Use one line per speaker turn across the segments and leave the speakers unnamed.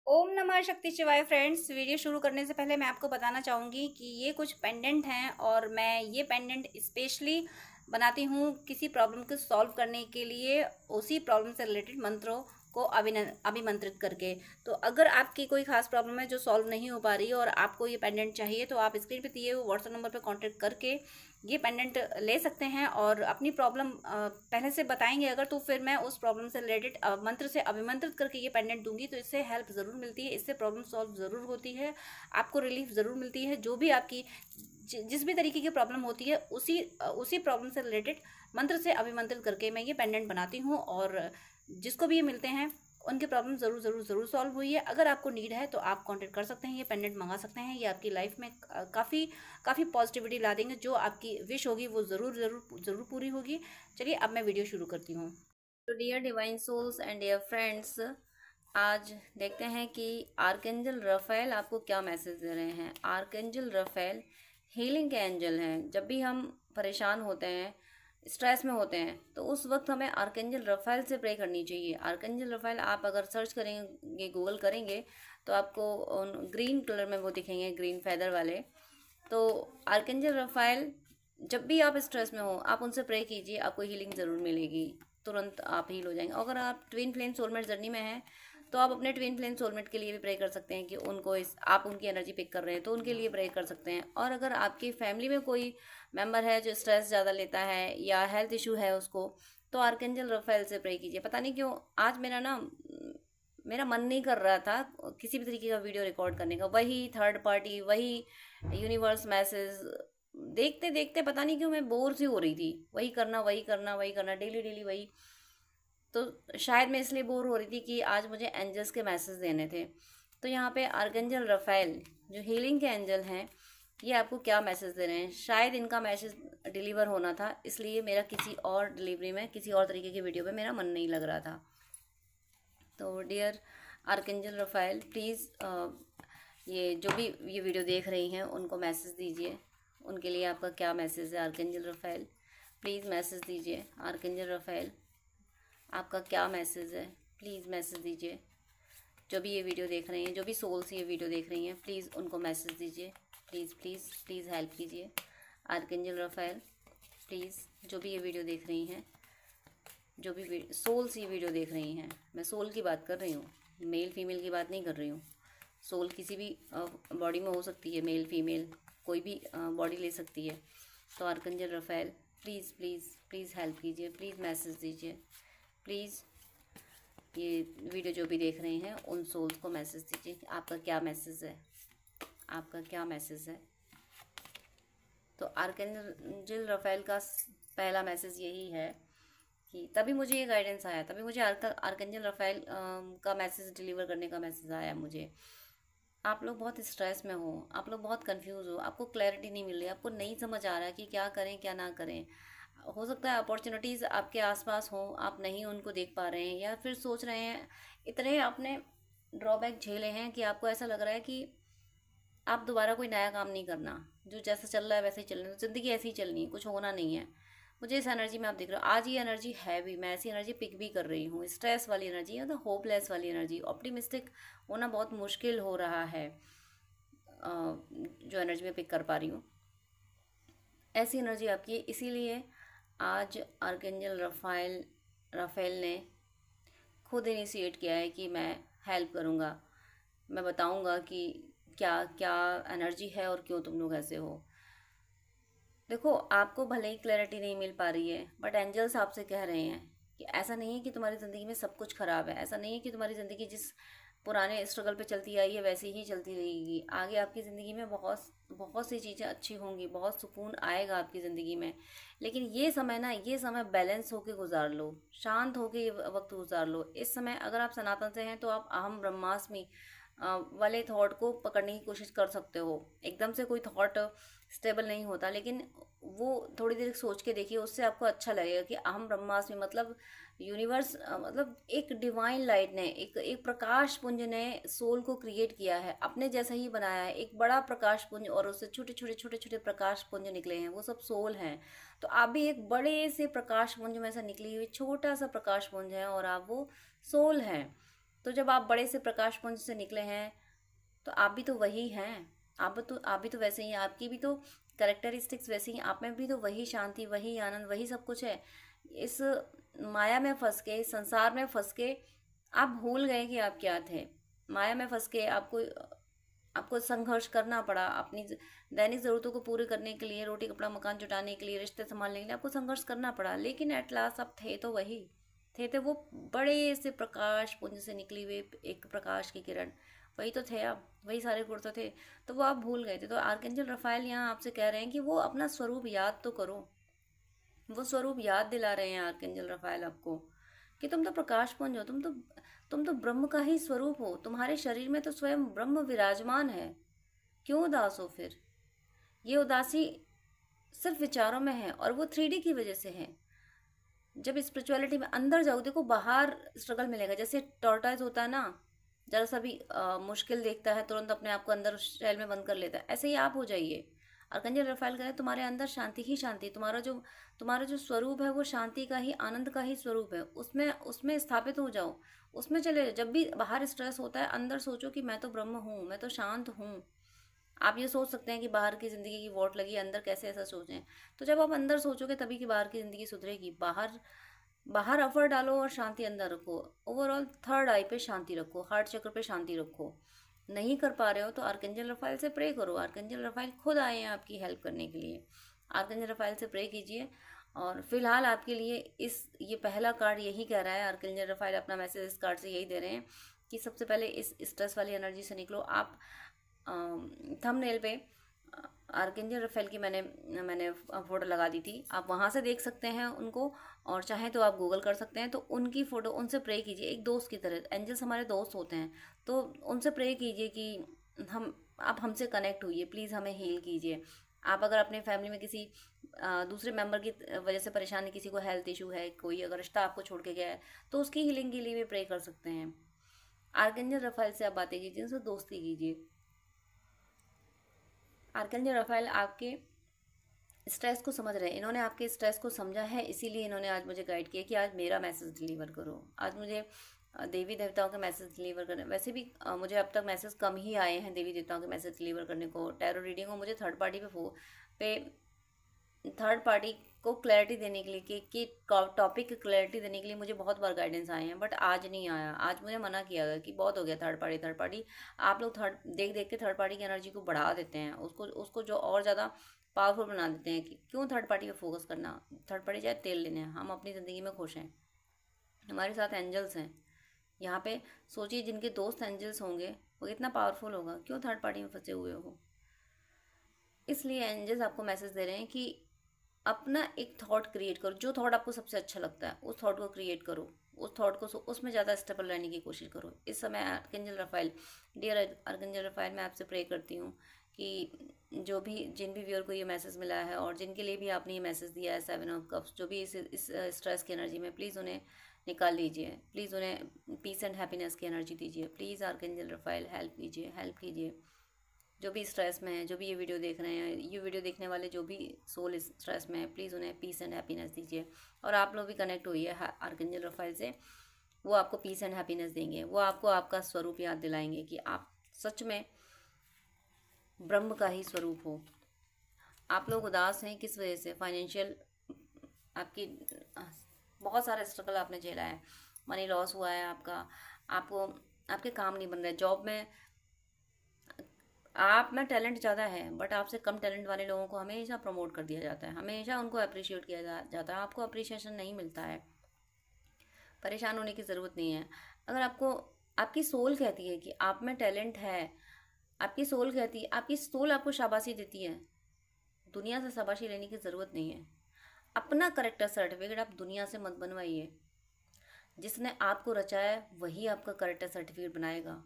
ओम नमः शक्ति शिवाय फ्रेंड्स। वीडियो शुरू करने से पहले मैं आपको बताना चाहूँगी कि ये कुछ पेंडेंट हैं और मैं ये पेंडेंट स्पेशली बनाती हूँ किसी प्रॉब्लम को सॉल्व करने के लिए, उसी प्रॉब्लम से रिलेटेड मंत्रों को अभिमंत्रित करके। तो अगर आपकी कोई खास प्रॉब्लम है जो सॉल्व नहीं हो पा रही है और आपको ये पेंडेंट चाहिए, तो आप स्क्रीन पे दिए हुए व्हाट्सएप नंबर पर कांटेक्ट करके ये पेंडेंट ले सकते हैं और अपनी प्रॉब्लम पहले से बताएंगे अगर, तो फिर मैं उस प्रॉब्लम से रिलेटेड मंत्र से अभिमंत्रित करके ये पेंडेंट दूंगी। तो इससे हेल्प ज़रूर मिलती है, इससे प्रॉब्लम सॉल्व ज़रूर होती है, आपको रिलीफ ज़रूर मिलती है। जो भी आपकी जिस भी तरीके की प्रॉब्लम होती है, उसी प्रॉब्लम से रिलेटेड मंत्र से अभिमंत्रित करके मैं ये पेंडेंट बनाती हूँ और जिसको भी ये मिलते हैं उनकी प्रॉब्लम ज़रूर ज़रूर ज़रूर सॉल्व हुई है। अगर आपको नीड है तो आप कांटेक्ट कर सकते हैं, ये पेंडेंट मंगा सकते हैं। ये आपकी लाइफ में काफ़ी काफ़ी पॉजिटिविटी ला देंगे। जो आपकी विश होगी वो ज़रूर ज़रूर ज़रूर पूरी होगी। चलिए अब मैं वीडियो शुरू करती हूँ। तो dear divine souls and dear friends, आज देखते हैं कि आर्कएंजल रफेल आपको क्या मैसेज दे रहे हैं। आर्कएंजल रफेल हीलिंग के एंजल हैं। जब भी हम परेशान होते हैं, स्ट्रेस में होते हैं, तो उस वक्त हमें आर्कएंजल रफेल से प्रे करनी चाहिए। आर्कएंजल रफेल आप अगर सर्च करेंगे, गूगल करेंगे, तो आपको ग्रीन कलर में वो दिखेंगे, ग्रीन फेदर वाले। तो आर्कएंजल रफेल, जब भी आप स्ट्रेस में हो आप उनसे प्रे कीजिए, आपको हीलिंग ज़रूर मिलेगी, तुरंत आप हील हो जाएंगे। अगर आप ट्विन फ्लेम सोलमेट जर्नी में हैं तो आप अपने ट्विन फ्लेम सोलमेट के लिए भी प्रे कर सकते हैं कि उनको आप उनकी एनर्जी पिक कर रहे हैं तो उनके लिए प्रे कर सकते हैं। और अगर आपकी फैमिली में कोई मेंबर है जो स्ट्रेस ज़्यादा लेता है या हेल्थ इशू है उसको, तो आर्कएंजल रफेल से प्रे कीजिए। पता नहीं क्यों आज मेरा मन नहीं कर रहा था किसी भी तरीके का वीडियो रिकॉर्ड करने का। वही थर्ड पार्टी, वही यूनिवर्स मैसेज देखते देखते पता नहीं क्यों मैं बोर सी हो रही थी। वही करना वही करना वही करना, डेली डेली वही। तो शायद मैं इसलिए बोर हो रही थी कि आज मुझे एंजल्स के मैसेज देने थे। तो यहाँ पे आर्कएंजल रफेल जो हीलिंग के एंजल हैं, ये आपको क्या मैसेज दे रहे हैं। शायद इनका मैसेज डिलीवर होना था, इसलिए मेरा किसी और डिलीवरी में, किसी और तरीके की वीडियो में मेरा मन नहीं लग रहा था। तो डियर आर्कएंजल रफेल, प्लीज़ ये जो भी ये वीडियो देख रही हैं उनको मैसेज दीजिए। उनके लिए आपका क्या मैसेज है आर्कएंजल रफेल, प्लीज़ मैसेज दीजिए। आर्कएंजल रफेल, आपका क्या मैसेज है, प्लीज़ मैसेज दीजिए। जो भी ये वीडियो देख रही हैं, जो भी सोल्स ये वीडियो देख रही हैं, प्लीज़ उनको मैसेज दीजिए। प्लीज़ प्लीज़ प्लीज़ हेल्प कीजिए। आर्कएंजल रफेल, प्लीज़ जो भी ये वीडियो देख रही हैं, जो भी सोल्स ये वीडियो देख रही हैं, मैं सोल की बात कर रही हूँ, मेल फीमेल की बात नहीं कर रही हूँ। सोल किसी भी बॉडी में हो सकती है, मेल फीमेल कोई भी बॉडी ले सकती है। तो archangel Raphael, please please please help कीजिए, प्लीज़ मैसेज दीजिए। प्लीज़ ये वीडियो जो भी देख रहे हैं उन सोल्स को मैसेज दीजिए कि आपका क्या मैसेज है, आपका क्या मैसेज है। तो आर्कएंजल रफेल का पहला मैसेज यही है कि तभी मुझे ये गाइडेंस आया, तभी मुझे आर्कएंजल रफेल का मैसेज डिलीवर करने का मैसेज आया मुझे। आप लोग बहुत स्ट्रेस में हो, आप लोग बहुत कंफ्यूज हो, आपको क्लैरिटी नहीं मिल रही, आपको नहीं समझ आ रहा है कि क्या करें क्या ना करें। हो सकता है अपॉर्चुनिटीज़ आपके आसपास हों, आप नहीं उनको देख पा रहे हैं, या फिर सोच रहे हैं, इतने आपने ड्रॉबैक झेले हैं कि आपको ऐसा लग रहा है कि आप दोबारा कोई नया काम नहीं करना, जो जैसा चल रहा है वैसे ही चलना, ज़िंदगी ऐसी ही चलनी है, कुछ होना नहीं है। मुझे इस एनर्जी में आप देख रहे हो, आज ये एनर्जी है भी, मैं ऐसी एनर्जी पिक भी कर रही हूँ। स्ट्रेस वाली एनर्जी है, तो होपलेस वाली एनर्जी, ऑप्टिमिस्टिक होना बहुत मुश्किल हो रहा है। जो एनर्जी मैं पिक कर पा रही हूँ ऐसी एनर्जी आपकी है। इसीलिए आज आर्कएंजल रफेल ने खुद इनिशिएट किया है कि मैं हेल्प करूँगा, मैं बताऊँगा कि क्या क्या एनर्जी है और क्यों तुम लोग ऐसे हो। देखो, आपको भले ही क्लैरिटी नहीं मिल पा रही है, बट एंजल्स आपसे कह रहे हैं कि ऐसा नहीं है कि तुम्हारी ज़िंदगी में सब कुछ ख़राब है, ऐसा नहीं है कि तुम्हारी ज़िंदगी जिस पुराने स्ट्रगल पे चलती आई है वैसे ही चलती रहेगी। आगे आपकी ज़िंदगी में बहुत बहुत सी चीज़ें अच्छी होंगी, बहुत सुकून आएगा आपकी ज़िंदगी में। लेकिन ये समय ना, ये समय बैलेंस होके गुजार लो, शांत होके ये वक्त गुजार लो। इस समय अगर आप सनातन से हैं तो आप अहम ब्रह्मास्मि वाले थॉट को पकड़ने की कोशिश कर सकते हो। एकदम से कोई थॉट स्टेबल नहीं होता, लेकिन वो थोड़ी देर सोच के देखिए, उससे आपको अच्छा लगेगा कि अहम ब्रह्मास्मि मतलब यूनिवर्स, मतलब एक डिवाइन लाइट ने, एक एक प्रकाश पुंज ने सोल को क्रिएट किया है, अपने जैसा ही बनाया है, एक बड़ा प्रकाश पुंज, और उससे छोटे छोटे छोटे छोटे प्रकाश पुंज निकले हैं, वो सब सोल हैं। तो आप भी एक बड़े से प्रकाश पुंज में से निकली हुई छोटा सा प्रकाश पुंज है और आप वो सोल हैं। तो जब आप बड़े से प्रकाश पुंज से निकले हैं तो आप भी तो वही हैं। आप भी तो वैसे ही हैं, आपकी भी तो कैरेक्टरिस्टिक्स वैसी ही, आप में भी तो वही शांति, वही आनंद, वही सब कुछ है। इस माया में फंस के, इस संसार में फंस के आप भूल गए कि आप क्या थे। माया में फंस के आपको आपको संघर्ष करना पड़ा अपनी दैनिक ज़रूरतों को पूरे करने के लिए, रोटी कपड़ा मकान जुटाने के लिए, रिश्ते संभालने के लिए आपको संघर्ष करना पड़ा। लेकिन एट लास्ट आप थे तो वही थे वो बड़े से प्रकाश पुंज से निकली हुई एक प्रकाश की किरण, वही तो थे आप, वही सारे गुण तो थे। तो वो आप भूल गए थे। तो आर्कएंजल रफाएल यहाँ आपसे कह रहे हैं कि वो अपना स्वरूप याद तो करो। वो स्वरूप याद दिला रहे हैं आर्कएंजल रफाएल आपको कि तुम तो प्रकाश पुंज हो, तुम तो ब्रह्म का ही स्वरूप हो। तुम्हारे शरीर में तो स्वयं ब्रह्म विराजमान है। क्यों उदास हो फिर? ये उदासी सिर्फ विचारों में है और वो 3D की वजह से है। जब स्पिरिचुअलिटी में अंदर जाओ, देखो बाहर स्ट्रगल मिलेगा। जैसे टॉर्टॉइज होता है ना, जरा सा भी मुश्किल देखता है तुरंत अपने आप को अंदर शैल में बंद कर लेता है, ऐसे ही आप हो जाइए। आर्कएंजल रफाएल कह रहे तुम्हारे अंदर शांति ही शांति, तुम्हारा जो स्वरूप है वो शांति का ही, आनंद का ही स्वरूप है। उसमें उसमें स्थापित हो जाओ, उसमें चले जाओ। जब भी बाहर स्ट्रेस होता है, अंदर सोचो कि मैं तो ब्रह्म हूँ, मैं तो शांत हूँ। आप ये सोच सकते हैं कि बाहर की ज़िंदगी की वोट लगी, अंदर कैसे ऐसा सोचें। तो जब आप अंदर सोचोगे तभी कि बाहर की ज़िंदगी सुधरेगी। बाहर बाहर एफर्ट डालो और शांति अंदर रखो। ओवरऑल थर्ड आई पे शांति रखो, हार्ट चक्र पे शांति रखो। नहीं कर पा रहे हो तो आर्कएंजल रफाएल से प्रे करो। आर्कएंजल रफाएल खुद आए हैं आपकी हेल्प करने के लिए। आर्कएंजल रफाएल से प्रे कीजिए। और फिलहाल आपके लिए ये पहला कार्ड यही कह रहा है, आर्कएंजल रफाएल अपना मैसेज इस कार्ड से यही दे रहे हैं कि सबसे पहले इस स्ट्रेस वाली एनर्जी से निकलो। आप थंबनेल पे आर्कएंजल रफाएल की मैंने फ़ोटो लगा दी थी, आप वहाँ से देख सकते हैं उनको। और चाहें तो आप गूगल कर सकते हैं। तो उनकी फ़ोटो, उनसे प्रे कीजिए एक दोस्त की तरह। एंजल्स हमारे दोस्त होते हैं, तो उनसे प्रे कीजिए कि आप हमसे कनेक्ट होइए, प्लीज़ हमें हील कीजिए। आप अगर अपने फैमिली में किसी दूसरे मेंबर की वजह से परेशानी, किसी को हेल्थ इशू है, कोई अगर रिश्ता आपको छोड़ के गया है, तो उसकी हीलिंग के लिए भी प्रे कर सकते हैं। आर्कएंजल रफाएल से आप बातें कीजिए, उनसे दोस्ती कीजिए। आर्कएंजल रफाएल आपके स्ट्रेस को समझ रहे हैं। इन्होंने आपके स्ट्रेस को समझा है, इसीलिए इन्होंने आज मुझे गाइड किया कि आज मेरा मैसेज डिलीवर करो। आज मुझे देवी देवताओं के मैसेज डिलीवर करने, वैसे भी मुझे अब तक मैसेज कम ही आए हैं देवी देवताओं के मैसेज डिलीवर करने को। टैरो रीडिंग को मुझे थर्ड पार्टी को क्लैरिटी देने के लिए, कि टॉपिक की क्लैरिटी देने के लिए मुझे बहुत बार गाइडेंस आए हैं, बट आज नहीं आया। आज मुझे मना किया गया कि बहुत हो गया थर्ड पार्टी। आप लोग देख देख के थर्ड पार्टी की एनर्जी को बढ़ा देते हैं, उसको जो और ज़्यादा पावरफुल बना देते हैं। कि क्यों थर्ड पार्टी पे फोकस करना? थर्ड पार्टी चाहे तेल लेने हैं, हम अपनी ज़िंदगी में खुश हैं, हमारे साथ एंजल्स हैं यहाँ पे। सोचिए जिनके दोस्त एंजल्स होंगे वो कितना पावरफुल होगा। क्यों थर्ड पार्टी में फंसे हुए हो? इसलिए एंजल्स आपको मैसेज दे रहे हैं कि अपना एक थॉट क्रिएट करो। जो थॉट आपको सबसे अच्छा लगता है उस थॉट को क्रिएट करो, उस थॉट को उसमें ज़्यादा स्टेबल रहने की कोशिश करो। इस समय archangel Rafale, dear archangel Rafale, मैं आपसे प्रे करती हूँ कि जिन भी व्यूअर को ये मैसेज मिला है और जिनके लिए भी आपने ये मैसेज दिया है 7 ऑफ कप्स, जो भी इस स्ट्रेस की एनर्जी में, प्लीज़ उन्हें निकाल लीजिए। प्लीज़ उन्हें पीस एंड हैप्पीनेस की एनर्जी दीजिए। प्लीज़ आर्कएंजल रफाएल हेल्प कीजिए। जो भी स्ट्रेस में है, जो भी ये वीडियो देख रहे हैं, ये वीडियो देखने वाले जो भी सोल स्ट्रेस में है, प्लीज़ उन्हें पीस एंड हैप्पीनेस दीजिए। और आप लोग भी कनेक्ट हुई है आर्कएंजल रफाएल से, वो आपको पीस एंड हैप्पीनेस देंगे। वो आपको आपका स्वरूप याद दिलाएंगे कि आप सच में ब्रह्म का ही स्वरूप हो। आप लोग उदास हैं किस वजह से? फाइनेंशियल, आपकी बहुत सारा स्ट्रगल आपने झेला है, मनी लॉस हुआ है आपका, आपके काम नहीं बन रहे, जॉब में आप में टैलेंट ज़्यादा है बट आपसे कम टैलेंट वाले लोगों को हमेशा प्रमोट कर दिया जाता है, हमेशा उनको अप्रिशिएट किया जाता है, आपको अप्रिशिएशन नहीं मिलता है। परेशान होने की ज़रूरत नहीं है। अगर आपकी सोल कहती है कि आप में टैलेंट है, आपकी सोल कहती है, आपकी सोल आपको शाबाशी देती है, दुनिया से शाबाशी लेने की ज़रूरत नहीं है। अपना करेक्टर सर्टिफिकेट आप दुनिया से मत बनवाइए। जिसने आपको रचा है वही आपका करेक्टर सर्टिफिकेट बनाएगा।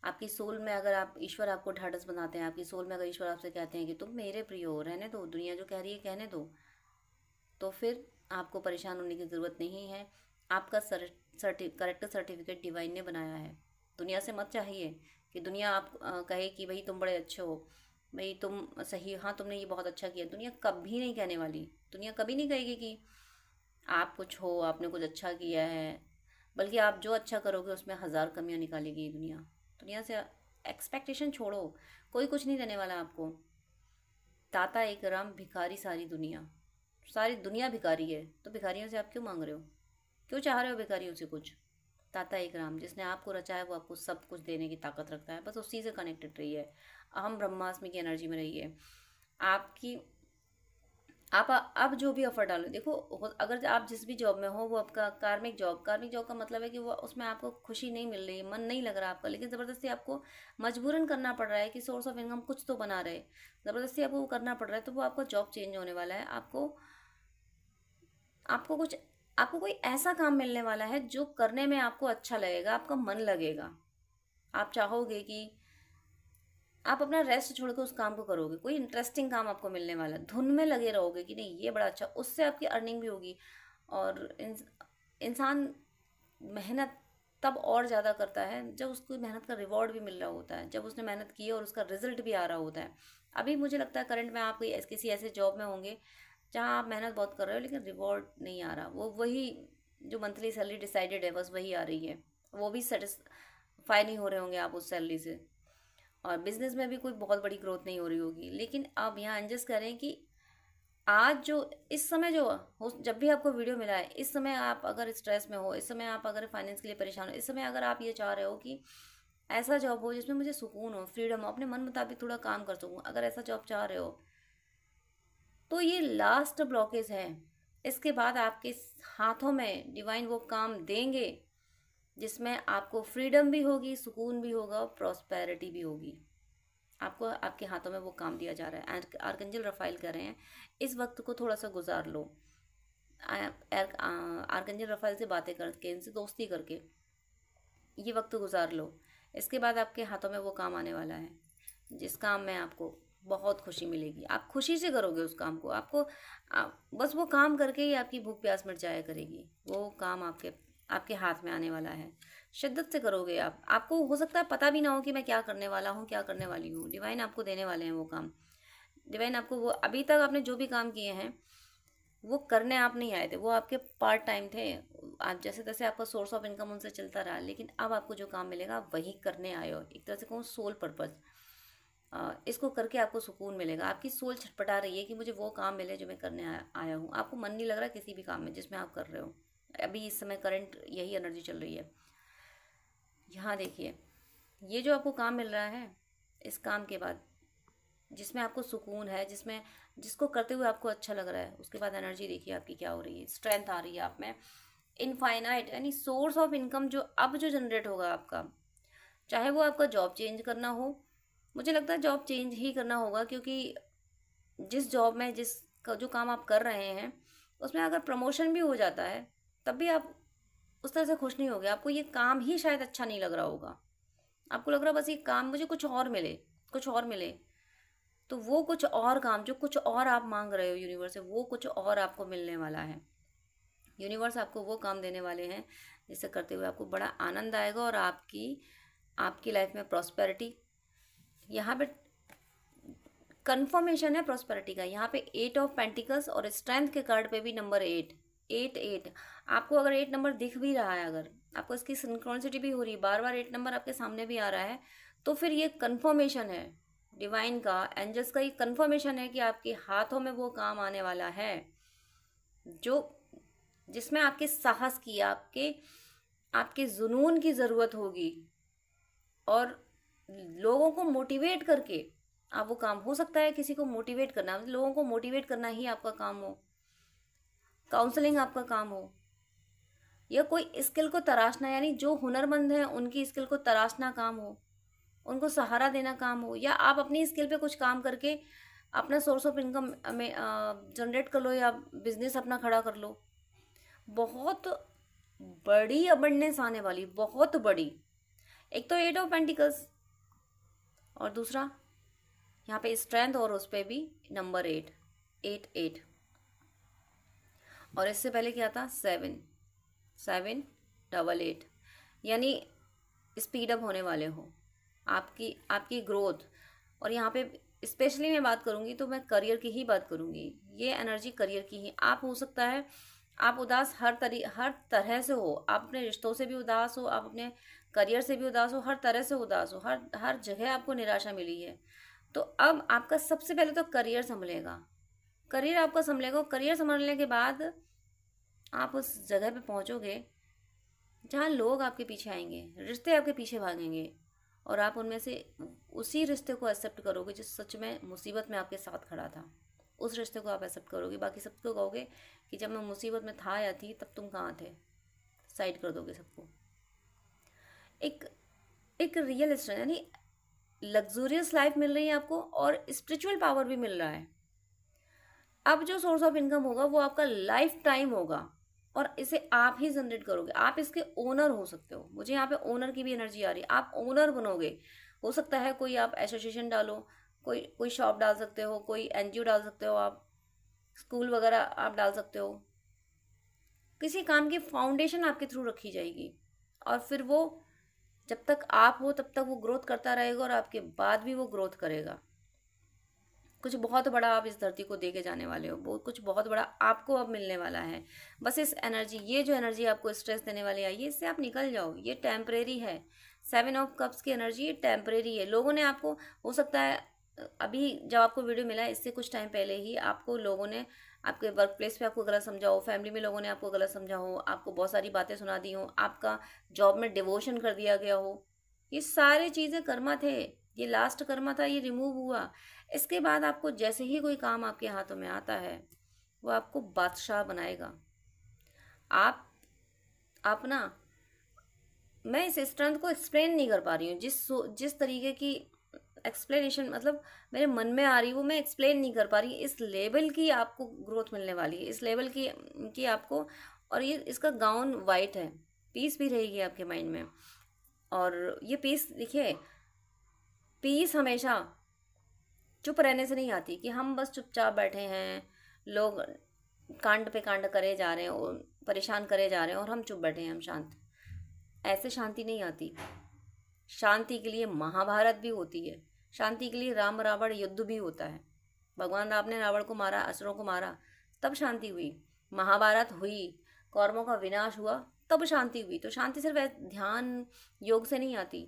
आपकी सोल में अगर ईश्वर आपको ढाढ़स बनाते हैं, आपकी सोल में अगर ईश्वर आपसे कहते हैं कि तुम मेरे प्रिय हो, रहने दो, दुनिया जो कह रही है कहने दो, तो फिर आपको परेशान होने की ज़रूरत नहीं है। आपका करेक्टर सर्टिफिकेट डिवाइन ने बनाया है। दुनिया से मत चाहिए कि दुनिया आप कहे कि भाई तुम बड़े अच्छे हो, भाई तुम सही, हाँ तुमने ये बहुत अच्छा किया। दुनिया कभी नहीं कहने वाली, दुनिया कभी नहीं कहेगी कि आप कुछ हो, आपने कुछ अच्छा किया है। बल्कि आप जो अच्छा करोगे उसमें 1000 कमियां निकालेगी ये दुनिया। दुनिया से एक्सपेक्टेशन छोड़ो, कोई कुछ नहीं देने वाला आपको। ताता एक राम भिखारी सारी दुनिया, सारी दुनिया भिखारी है, तो भिखारियों से आप क्यों मांग रहे हो, क्यों चाह रहे हो भिखारियों से कुछ। ताता एक राम, जिसने आपको रचा है वो आपको सब कुछ देने की ताकत रखता है, बस उसी से कनेक्टेड रहिए, अहम ब्रह्मास्मि की एनर्जी में रहिए। आपकी आप अब जो भी एफर्ट डालो, देखो अगर आप जिस भी जॉब में हो वो आपका कार्मिक जॉब का मतलब है कि वो उसमें आपको खुशी नहीं मिल रही है, मन नहीं लग रहा आपका, लेकिन ज़बरदस्ती आपको मजबूरन करना पड़ रहा है कि सोर्स ऑफ इनकम कुछ तो बना रहे, ज़बरदस्ती आपको वो करना पड़ रहा है, तो वो आपका जॉब चेंज होने वाला है। आपको आपको कुछ आपको कोई ऐसा काम मिलने वाला है जो करने में आपको अच्छा लगेगा, आपका मन लगेगा। आप चाहोगे कि आप अपना रेस्ट छोड़ के उस काम को करोगे, कोई इंटरेस्टिंग काम आपको मिलने वाला है, धुन में लगे रहोगे कि नहीं ये बड़ा अच्छा, उससे आपकी अर्निंग भी होगी। और इंसान मेहनत तब और ज़्यादा करता है जब उसको मेहनत का रिवॉर्ड भी मिल रहा होता है, जब उसने मेहनत की है और उसका रिजल्ट भी आ रहा होता है। अभी मुझे लगता है करंट में आप कोई किसी ऐसे जॉब में होंगे जहाँ आप मेहनत बहुत कर रहे हो लेकिन रिवॉर्ड नहीं आ रहा, वो वही जो मंथली सैलरी डिसाइडेड है बस वही आ रही है, वो भी सेटिस्फाई नहीं हो रहे होंगे आप उस सैलरी से, और बिजनेस में भी कोई बहुत बड़ी ग्रोथ नहीं हो रही होगी। लेकिन आप यहाँ एडजस्ट करें कि आज जो इस समय जो हो, जब भी आपको वीडियो मिला है, इस समय आप अगर स्ट्रेस में हो, इस समय आप अगर फाइनेंस के लिए परेशान हो, इस समय अगर आप ये चाह रहे हो कि ऐसा जॉब हो जिसमें मुझे सुकून हो, फ्रीडम हो, अपने मन मुताबिक थोड़ा काम कर सकूँ, अगर ऐसा जॉब चाह रहे हो तो ये लास्ट ब्लॉकेज है। इसके बाद आपके हाथों में डिवाइन वो काम देंगे जिसमें आपको फ्रीडम भी होगी, सुकून भी होगा और प्रॉस्पेरिटी भी होगी। आपको आपके हाथों में वो काम दिया जा रहा है। आर्कंजल रफाइल कर रहे हैं इस वक्त को थोड़ा सा गुजार लो। आर्कंजल रफाइल से बातें करके, इनसे दोस्ती करके ये वक्त गुजार लो। इसके बाद आपके हाथों में वो काम आने वाला है जिस काम में आपको बहुत खुशी मिलेगी। आप खुशी से करोगे उस काम को, आपको बस वो काम करके ही आपकी भूख प्यास मिट जाया करेगी। वो काम आपके आपके हाथ में आने वाला है, शिद्दत से करोगे आप। आपको हो सकता है पता भी ना हो कि मैं क्या करने वाला हूँ, क्या करने वाली हूँ। डिवाइन आपको देने वाले हैं वो काम। डिवाइन आपको वो, अभी तक आपने जो भी काम किए हैं वो करने आप नहीं आए थे, वो आपके पार्ट टाइम थे। आप जैसे तैसे आपका सोर्स ऑफ इनकम उनसे चलता रहा, लेकिन अब आपको जो काम मिलेगा आप वही करने आए हो। एक तरह से कहूँ सोल पर्पज़, इसको करके आपको सुकून मिलेगा। आपकी सोल छटपटा रही है कि मुझे वो काम मिले जो मैं करने आया हूँ। आपको मन नहीं लग रहा किसी भी काम में जिसमें आप कर रहे हो। अभी इस समय करंट यही एनर्जी चल रही है। यहाँ देखिए, ये जो आपको काम मिल रहा है, इस काम के बाद जिसमें आपको सुकून है, जिसको करते हुए आपको अच्छा लग रहा है, उसके बाद एनर्जी देखिए आपकी क्या हो रही है। स्ट्रेंथ आ रही है आप में, इनफाइनाइट, यानी सोर्स ऑफ इनकम जो जनरेट होगा आपका, चाहे वो आपका जॉब चेंज करना हो। मुझे लगता है जॉब चेंज ही करना होगा, क्योंकि जिस जॉब में जो काम आप कर रहे हैं उसमें अगर प्रमोशन भी हो जाता है तब भी आप उस तरह से खुश नहीं होगे। आपको ये काम ही शायद अच्छा नहीं लग रहा होगा, आपको लग रहा बस ये काम मुझे कुछ और मिले, कुछ और मिले। तो वो कुछ और काम, जो कुछ और आप मांग रहे हो यूनिवर्स से, वो कुछ और आपको मिलने वाला है। यूनिवर्स आपको वो काम देने वाले हैं जिसे करते हुए आपको बड़ा आनंद आएगा और आपकी लाइफ में प्रॉस्पेरिटी। यहाँ पे कंफर्मेशन है प्रॉस्पेरिटी का। यहाँ पे 8 ऑफ पेंटिकल्स और स्ट्रेंथ के कार्ड पे भी नंबर 8 8 8। आपको अगर 8 नंबर दिख भी रहा है, अगर आपको इसकी सिंक्रोनिसिटी भी हो रही है, बार बार 8 नंबर आपके सामने भी आ रहा है, तो फिर ये कंफर्मेशन है डिवाइन का, एंजल्स का। ये कंफर्मेशन है कि आपके हाथों में वो काम आने वाला है जिसमें आपके साहस की, आपके जुनून की ज़रूरत होगी, और लोगों को मोटिवेट करके आप वो काम, हो सकता है किसी को मोटिवेट करना, लोगों को मोटिवेट करना ही आपका काम हो, काउंसलिंग आपका काम हो, या कोई स्किल को तराशना, यानी जो हुनरमंद हैं उनकी स्किल को तराशना काम हो, उनको सहारा देना काम हो, या आप अपनी स्किल पे कुछ काम करके अपना सोर्स ऑफ इनकम में जनरेट कर लो, या बिजनेस अपना खड़ा कर लो। बहुत बड़ी अबंडेंस आने वाली, बहुत बड़ी। एक तो 8 ऑफ पेंटिकल्स और दूसरा यहाँ पे स्ट्रेंथ, और उस पर भी नंबर 8 8 8। और इससे पहले क्या था 7 7 8 8, यानी स्पीड अप होने वाले हो आपकी ग्रोथ। और यहाँ पे स्पेशली मैं बात करूँगी तो मैं करियर की ही बात करूँगी। ये एनर्जी करियर की ही। आप हो सकता है आप उदास हर तरह से हो, आप अपने रिश्तों से भी उदास हो, आप अपने करियर से भी उदास हो, हर तरह से उदास हो, हर हर जगह आपको निराशा मिली है। तो अब आपका सबसे पहले तो करियर संभलेगा, करियर आपका संभलेगा। करियर संभलने के बाद आप उस जगह पे पहुंचोगे जहाँ लोग आपके पीछे आएंगे, रिश्ते आपके पीछे भागेंगे, और आप उनमें से उसी रिश्ते को एक्सेप्ट करोगे जो सच में मुसीबत में आपके साथ खड़ा था। उस रिश्ते को आप एक्सेप्ट करोगे, बाकी सबको कहोगे कि जब मैं मुसीबत में था या थी तब तुम कहाँ थे, साइड कर दोगे सबको। एक एक रियल स्ट्रेंथ, यानी लग्जूरियस लाइफ मिल रही है आपको और स्पिरिचुअल पावर भी मिल रहा है। अब जो सोर्स ऑफ इनकम होगा वो आपका लाइफ टाइम होगा, और इसे आप ही जनरेट करोगे, आप इसके ओनर हो सकते हो। मुझे यहाँ पे ओनर की भी एनर्जी आ रही है, आप ओनर बनोगे। हो सकता है कोई आप एसोसिएशन डालो, कोई कोई शॉप डाल सकते हो, कोई एनजीओ डाल सकते हो, आप स्कूल वगैरह आप डाल सकते हो। किसी काम की फाउंडेशन आपके थ्रू रखी जाएगी, और फिर वो जब तक आप हो तब तक वो ग्रोथ करता रहेगा, और आपके बाद भी वो ग्रोथ करेगा। कुछ बहुत बड़ा आप इस धरती को दे के जाने वाले हो, वो कुछ बहुत बड़ा आपको अब मिलने वाला है। बस इस एनर्जी, ये जो एनर्जी आपको स्ट्रेस देने वाली आई है, इससे आप निकल जाओ। ये टेम्परेरी है। 7 ऑफ कप्स की एनर्जी ये टेम्परेरी है। लोगों ने आपको, हो सकता है अभी जब आपको वीडियो मिला है इससे कुछ टाइम पहले ही आपको लोगों ने आपके वर्क प्लेस पे आपको गलत समझा हो, फैमिली में लोगों ने आपको गलत समझा हो, आपको बहुत सारी बातें सुना दी हो, आपका जॉब में डिवोशन कर दिया गया हो। ये सारी चीज़ें कर्मा थे, ये लास्ट कर्मा था, ये रिमूव हुआ। इसके बाद आपको जैसे ही कोई काम आपके हाथों में आता है वो आपको बादशाह बनाएगा। आप आप ना, मैं इस स्ट्रेंथ को एक्सप्लेन नहीं कर पा रही हूँ, जिस तरीके की एक्सप्लेनेशन मतलब मेरे मन में आ रही वो मैं एक्सप्लेन नहीं कर पा रही। इस लेवल की आपको ग्रोथ मिलने वाली है, इस लेवल की आपको। और ये इसका गाउन वाइट है, पीस भी रहेगी आपके माइंड में। और ये पीस देखिए, पीस हमेशा चुप रहने से नहीं आती कि हम बस चुपचाप बैठे हैं, लोग कांड पे कांड करे जा रहे हैं और परेशान करे जा रहे हैं और हम चुप बैठे हैं, हम शांत। ऐसे शांति नहीं आती। शांति के लिए महाभारत भी होती है, शांति के लिए राम रावण युद्ध भी होता है। भगवान राम ने रावण को मारा, असुरों को मारा, तब शांति हुई। महाभारत हुई, कौरवों का विनाश हुआ, तब शांति हुई। तो शांति सिर्फ ध्यान योग से नहीं आती।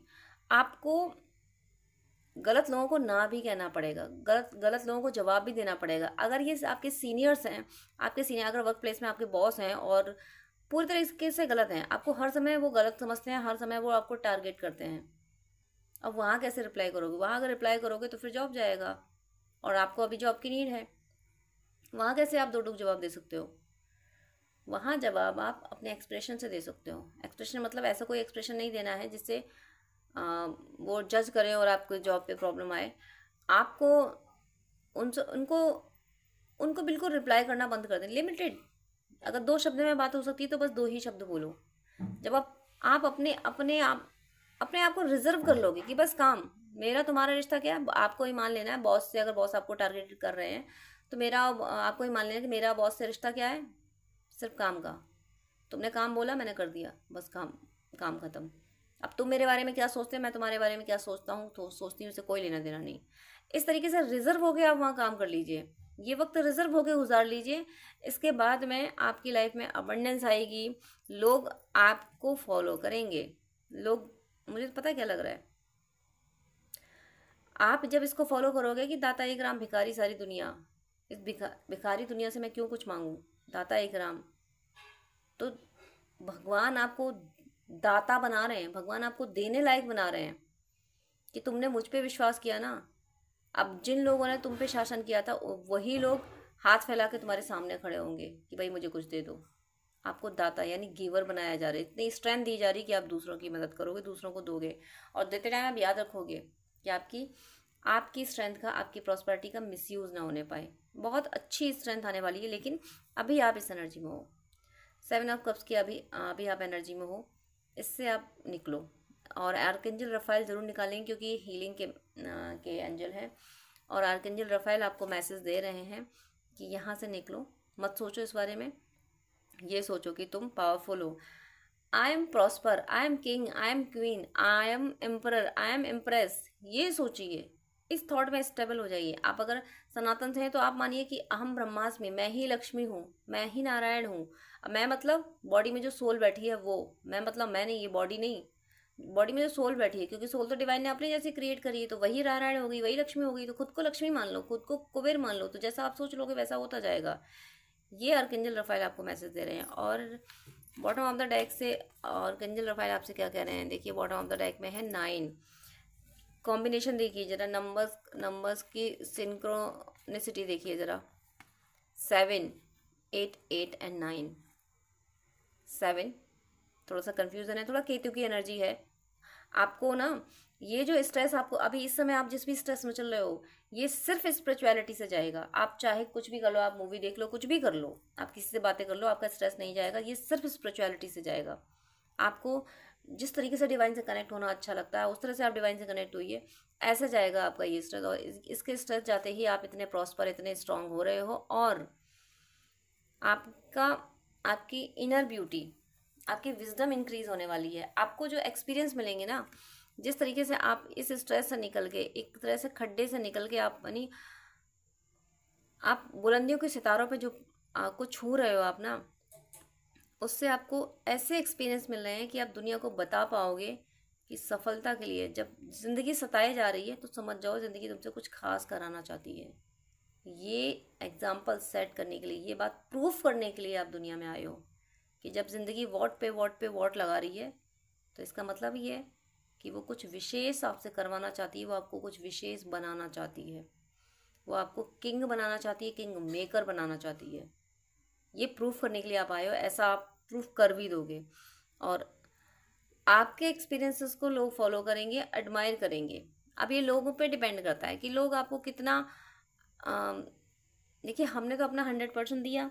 आपको गलत लोगों को ना भी कहना पड़ेगा, गलत गलत लोगों को जवाब भी देना पड़ेगा। अगर ये आपके सीनियर्स हैं, आपके सीनियर अगर वर्क प्लेस में आपके बॉस हैं और पूरी तरीके से गलत हैं, आपको हर समय वो गलत समझते हैं, हर समय वो आपको टारगेट करते हैं, अब वहाँ कैसे रिप्लाई करोगे? वहाँ अगर रिप्लाई करोगे तो फिर जॉब जाएगा, और आपको अभी जॉब की नीड है। वहाँ कैसे आप दो टूक जवाब दे सकते हो? वहाँ जवाब आप अपने एक्सप्रेशन से दे सकते हो। एक्सप्रेशन मतलब ऐसा कोई एक्सप्रेशन नहीं देना है जिससे वो जज करें और आपको जॉब पे प्रॉब्लम आए। आपको उनसे उनको उनको बिल्कुल रिप्लाई करना बंद कर दें, लिमिटेड। अगर 2 शब्द में बात हो सकती है तो बस 2 ही शब्द बोलो। जब आप अपने आप को रिजर्व कर लोगे कि बस काम, मेरा तुम्हारा रिश्ता क्या है, आपको ही मान लेना है। बॉस से अगर बॉस आपको टारगेट कर रहे हैं तो मेरा आपको ही मान लेना कि मेरा बॉस से रिश्ता क्या है, सिर्फ काम का। तुमने काम बोला, मैंने कर दिया, बस काम, काम खत्म। अब तुम मेरे बारे में क्या सोचते हैं, मैं तुम्हारे बारे में क्या सोचता हूँ, तो सोचती हूँ, उससे कोई लेना देना नहीं। इस तरीके से रिजर्व होके आप वहाँ काम कर लीजिए, ये वक्त रिजर्व होके गुजार लीजिए। इसके बाद में आपकी लाइफ में अबंडेंस आएगी, लोग आपको फॉलो करेंगे। लोग, मुझे तो पता है क्या लग रहा है, आप जब इसको फॉलो करोगे कि दाता एक राम भिखारी सारी दुनिया, इस भिखारी दुनिया से मैं क्यों कुछ मांगूं, दाता एक राम। तो भगवान आपको दाता बना रहे हैं, भगवान आपको देने लायक बना रहे हैं कि तुमने मुझ पे विश्वास किया ना। अब जिन लोगों ने तुम पे शासन किया था वही लोग हाथ फैला के तुम्हारे सामने खड़े होंगे कि भाई मुझे कुछ दे दो। आपको दाता यानी गिवर बनाया जा रहा है, इतनी स्ट्रेंथ दी जा रही कि आप दूसरों की मदद करोगे, दूसरों को दोगे, और देते टाइम आप याद रखोगे कि आपकी स्ट्रेंथ का, आपकी प्रॉस्पेरिटी का मिसयूज़ ना होने पाए। बहुत अच्छी स्ट्रेंथ आने वाली है, लेकिन अभी आप इस एनर्जी में हो। 7 ऑफ कप्स की अभी आप एनर्जी में हो, इससे आप निकलो। और आर्कएंजल रफाइल ज़रूर निकालेंगे क्योंकि ये हीलिंग के एंजल हैं, और आर्कएंजल रफाइल आपको मैसेज दे रहे हैं कि यहाँ से निकलो। मत सोचो इस बारे में, ये सोचो कि तुम पावरफुल हो। I am prosper, I am king, I am queen, I am emperor, I am empress. ये सोचिए,
इस थॉट में स्टेबल हो जाइए। आप अगर सनातन से हैं तो आप मानिए कि अहम ब्रह्मास्मि, मैं ही लक्ष्मी हूँ, मैं ही नारायण हूँ। मैं मतलब बॉडी में जो सोल बैठी है वो, मैं मतलब मैं नहीं, ये बॉडी नहीं, बॉडी में जो सोल बैठी है, क्योंकि सोल तो डिवाइन ने अपने जैसे क्रिएट करी है, तो वही नारायण होगी, वही लक्ष्मी होगी। तो खुद को लक्ष्मी मान लो, खुद को कुबेर मान लो, तो जैसा आप सोच लोगे वैसा होता जाएगा। ये अर्कंजल रफाइल आपको मैसेज दे रहे हैं। और बॉटम ऑफ द डेक से अर्कंजल रफाइल आपसे क्या कह रहे हैं, देखिए बॉटम ऑफ द डेक में है 9। कॉम्बिनेशन देखिए जरा, नंबर्स की सिंक्रोनिसिटी देखिए जरा, 7, 8, 8 एंड 9। 7 थोड़ा सा कंफ्यूजन है, थोड़ा केतु की एनर्जी है। आपको ना ये जो स्ट्रेस, आपको अभी इस समय आप जिस भी स्ट्रेस में चल रहे हो, ये सिर्फ स्पिरिचुअलिटी से जाएगा। आप चाहे कुछ भी कर लो, आप मूवी देख लो, कुछ भी कर लो, आप किसी से बातें कर लो, आपका स्ट्रेस नहीं जाएगा। ये सिर्फ स्पिरिचुअलिटी से जाएगा। आपको जिस तरीके से डिवाइन से कनेक्ट होना अच्छा लगता है, उस तरह से आप डिवाइन से कनेक्ट होइए, ऐसा जाएगा आपका ये स्ट्रेस। और इसके स्ट्रेस जाते ही आप इतने प्रॉस्पर, इतने स्ट्रांग हो रहे हो, और आपकी इनर ब्यूटी, आपकी विजडम इंक्रीज होने वाली है। आपको जो एक्सपीरियंस मिलेंगे ना, जिस तरीके से आप इस स्ट्रेस से निकल के, एक तरह से खड्डे से निकल के आप यानी आप बुलंदियों के सितारों पे जो को छू रहे हो आप ना, उससे आपको ऐसे एक्सपीरियंस मिल रहे हैं कि आप दुनिया को बता पाओगे कि सफलता के लिए जब ज़िंदगी सताए जा रही है तो समझ जाओ ज़िंदगी तुमसे कुछ खास कराना चाहती है। ये एग्जाम्पल सेट करने के लिए, ये बात प्रूफ करने के लिए आप दुनिया में आए हो कि जब ज़िंदगी वॉट पे वॉट लगा रही है, तो इसका मतलब ये है कि वो कुछ विशेष आपसे करवाना चाहती है, वो आपको कुछ विशेष बनाना चाहती है, वो आपको किंग बनाना चाहती है, किंग मेकर बनाना चाहती है। ये प्रूफ करने के लिए आप आए हो, ऐसा आप प्रूफ कर भी दोगे। और आपके एक्सपीरियंसेस को लोग फॉलो करेंगे, एडमायर करेंगे। अब ये लोगों पे डिपेंड करता है कि लोग आपको कितना, देखिए हमने तो अपना 100% दिया।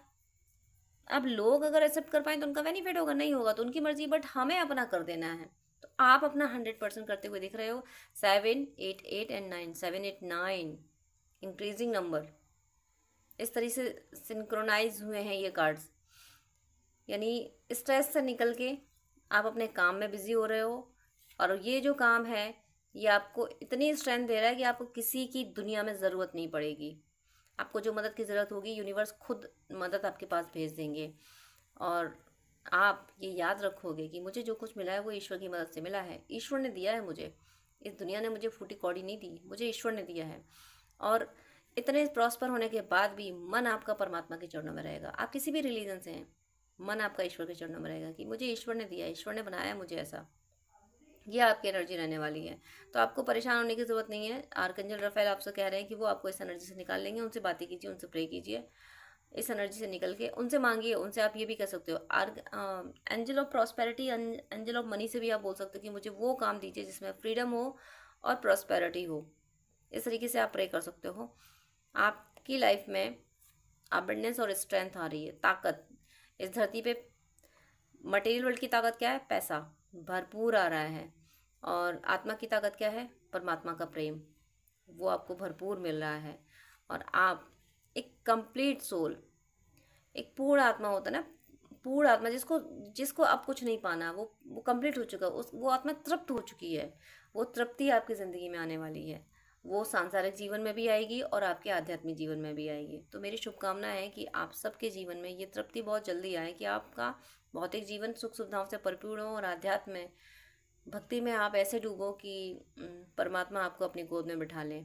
अब लोग अगर एक्सेप्ट कर पाए तो उनका बेनिफिट होगा, नहीं होगा तो उनकी मर्जी, बट हमें अपना कर देना है। तो आप अपना 100% करते हुए दिख रहे हो। 7, 8, 8 एंड 9, 7, 8, 9 इंक्रीजिंग नंबर, इस तरह से सिंक्रोनाइज हुए हैं ये कार्ड्स। यानी स्ट्रेस से निकल के आप अपने काम में बिजी हो रहे हो, और ये जो काम है ये आपको इतनी स्ट्रेंथ दे रहा है कि आपको किसी की दुनिया में ज़रूरत नहीं पड़ेगी। आपको जो मदद की ज़रूरत होगी, यूनिवर्स खुद मदद आपके पास भेज देंगे। और आप ये याद रखोगे कि मुझे जो कुछ मिला है वो ईश्वर की मदद से मिला है, ईश्वर ने दिया है मुझे। इस दुनिया ने मुझे फूटी कौड़ी नहीं दी, मुझे ईश्वर ने दिया है। और इतने प्रॉस्पर होने के बाद भी मन आपका परमात्मा के चरणों में रहेगा। आप किसी भी रिलीजन से हैं, मन आपका ईश्वर के चरणों में रहेगा कि मुझे ईश्वर ने दिया, ईश्वर ने बनाया मुझे ऐसा। ये आपकी एनर्जी रहने वाली है, तो आपको परेशान होने की ज़रूरत नहीं है। आर्कंजल रफेल आपसे कह रहे हैं कि वो आपको इस एनर्जी से निकाल लेंगे। उनसे बातें कीजिए, उनसे प्रे कीजिए, इस एनर्जी से निकल के उनसे मांगिए। उनसे आप ये भी कह सकते हो, angel of prosperity, angel of money से भी आप बोल सकते हो कि मुझे वो काम दीजिए जिसमें फ्रीडम हो और प्रॉस्पेरिटी हो। इस तरीके से आप प्रे कर सकते हो। आपकी लाइफ में अबंडेंस और स्ट्रेंथ आ रही है, ताकत। इस धरती पे मटेरियल वर्ल्ड की ताकत क्या है? पैसा भरपूर आ रहा है। और आत्मा की ताकत क्या है? परमात्मा का प्रेम, वो आपको भरपूर मिल रहा है। और आप एक कंप्लीट सोल, एक पूर्ण आत्मा होता है ना, पूर्ण आत्मा, जिसको जिसको अब कुछ नहीं पाना, वो कंप्लीट हो चुका, वो आत्मा तृप्त हो चुकी है। वो तृप्ति आपकी ज़िंदगी में आने वाली है, वो सांसारिक जीवन में भी आएगी और आपके आध्यात्मिक जीवन में भी आएगी। तो मेरी शुभकामना है कि आप सबके जीवन में ये तृप्ति बहुत जल्दी आए, कि आपका भौतिक जीवन सुख सुविधाओं से परिपूर्ण हो, और आध्यात्म में, भक्ति में आप ऐसे डूबो कि परमात्मा आपको अपनी गोद में बिठा ले।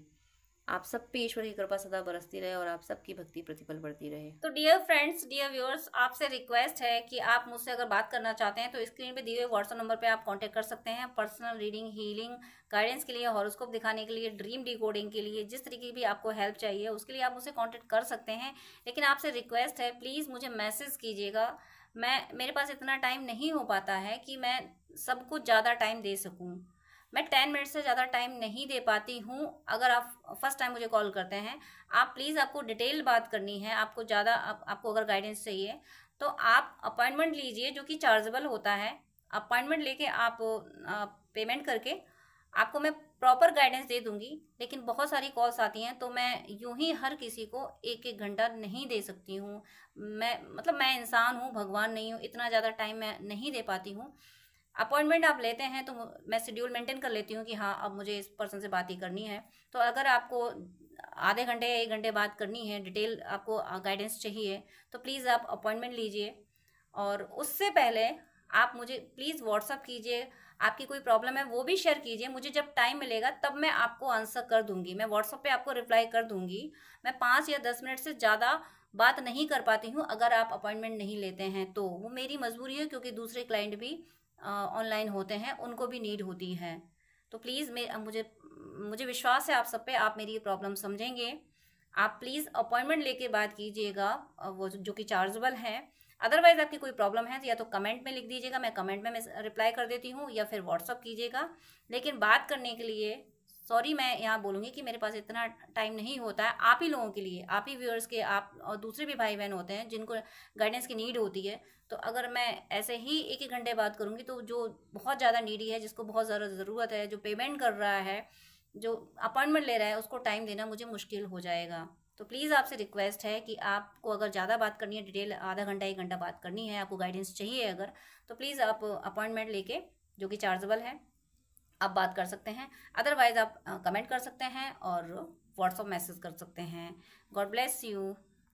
आप सब पे ईश्वर की कृपा सदा बरसती रहे और आप सबकी भक्ति प्रतिपल बढ़ती रहे।
तो डियर फ्रेंड्स, डियर व्यूअर्स, आपसे रिक्वेस्ट है कि आप मुझसे अगर बात करना चाहते हैं तो स्क्रीन पे दिए हुए व्हाट्सएप नंबर पे आप कांटेक्ट कर सकते हैं। पर्सनल रीडिंग, हीलिंग, गाइडेंस के लिए, हॉरोस्कोप दिखाने के लिए, ड्रीम डिकोडिंग के लिए, जिस तरीके की भी आपको हेल्प चाहिए उसके लिए आप मुझसे कॉन्टेक्ट कर सकते हैं। लेकिन आपसे रिक्वेस्ट है, प्लीज़ मुझे मैसेज कीजिएगा। मेरे पास इतना टाइम नहीं हो पाता है कि मैं सबको ज़्यादा टाइम दे सकूँ। मैं 10 मिनट से ज़्यादा टाइम नहीं दे पाती हूँ। अगर आप फर्स्ट टाइम मुझे कॉल करते हैं, आप प्लीज़, आपको डिटेल बात करनी है, आपको ज़्यादा आपको अगर गाइडेंस चाहिए तो आप अपॉइंटमेंट लीजिए, जो कि चार्जेबल होता है। अपॉइंटमेंट लेके आप पेमेंट करके आपको मैं प्रॉपर गाइडेंस दे दूंगी। लेकिन बहुत सारी कॉल्स आती हैं तो मैं यूं ही हर किसी को 1-1 घंटा नहीं दे सकती हूँ। मैं इंसान हूँ, भगवान नहीं हूँ, इतना ज़्यादा टाइम मैं नहीं दे पाती हूँ। अपॉइंटमेंट आप लेते हैं तो मैं शेड्यूल मेंटेन कर लेती हूँ कि हाँ अब मुझे इस पर्सन से बात ही करनी है। तो अगर आपको आधे घंटे या 1 घंटे बात करनी है, डिटेल आपको गाइडेंस चाहिए, तो प्लीज़ आप अपॉइंटमेंट लीजिए। और उससे पहले आप मुझे प्लीज़ व्हाट्सअप कीजिए, आपकी कोई प्रॉब्लम है वो भी शेयर कीजिए। मुझे जब टाइम मिलेगा तब मैं आपको आंसर कर दूंगी, मैं व्हाट्सअप पे आपको रिप्लाई कर दूंगी। मैं 5 या 10 मिनट से ज़्यादा बात नहीं कर पाती हूँ अगर आप अपॉइंटमेंट नहीं लेते हैं तो। वो मेरी मजबूरी है, क्योंकि दूसरे क्लाइंट भी ऑनलाइन होते हैं, उनको भी नीड होती है। तो प्लीज़ मुझे मुझे विश्वास है आप सब पे, आप मेरी ये प्रॉब्लम समझेंगे। आप प्लीज़ अपॉइंटमेंट लेके बात कीजिएगा, वो जो कि चार्जेबल है। अदरवाइज आपकी कोई प्रॉब्लम है तो या तो कमेंट में लिख दीजिएगा, मैं कमेंट में रिप्लाई कर देती हूँ, या फिर व्हाट्सअप कीजिएगा। लेकिन बात करने के लिए सॉरी मैं यहाँ बोलूँगी कि मेरे पास इतना टाइम नहीं होता है। आप ही लोगों के लिए, आप ही व्यूअर्स के, आप और दूसरे भी भाई बहन होते हैं जिनको गाइडेंस की नीड होती है। तो अगर मैं ऐसे ही 1-1 घंटे बात करूँगी तो जो बहुत ज़्यादा नीडी है, जिसको बहुत ज़्यादा ज़रूरत है, जो पेमेंट कर रहा है, जो अपॉइंटमेंट ले रहा है, उसको टाइम देना मुझे मुश्किल हो जाएगा। तो प्लीज़ आपसे रिक्वेस्ट है कि आपको अगर ज़्यादा बात करनी है, डिटेल आधा घंटा 1 घंटा बात करनी है, आपको गाइडेंस चाहिए अगर, तो प्लीज़ आप अपॉइंटमेंट लेके, जो कि चार्जेबल है, आप बात कर सकते हैं। अदरवाइज़ आप कमेंट कर सकते हैं और व्हाट्सअप मैसेज कर सकते हैं। God bless you.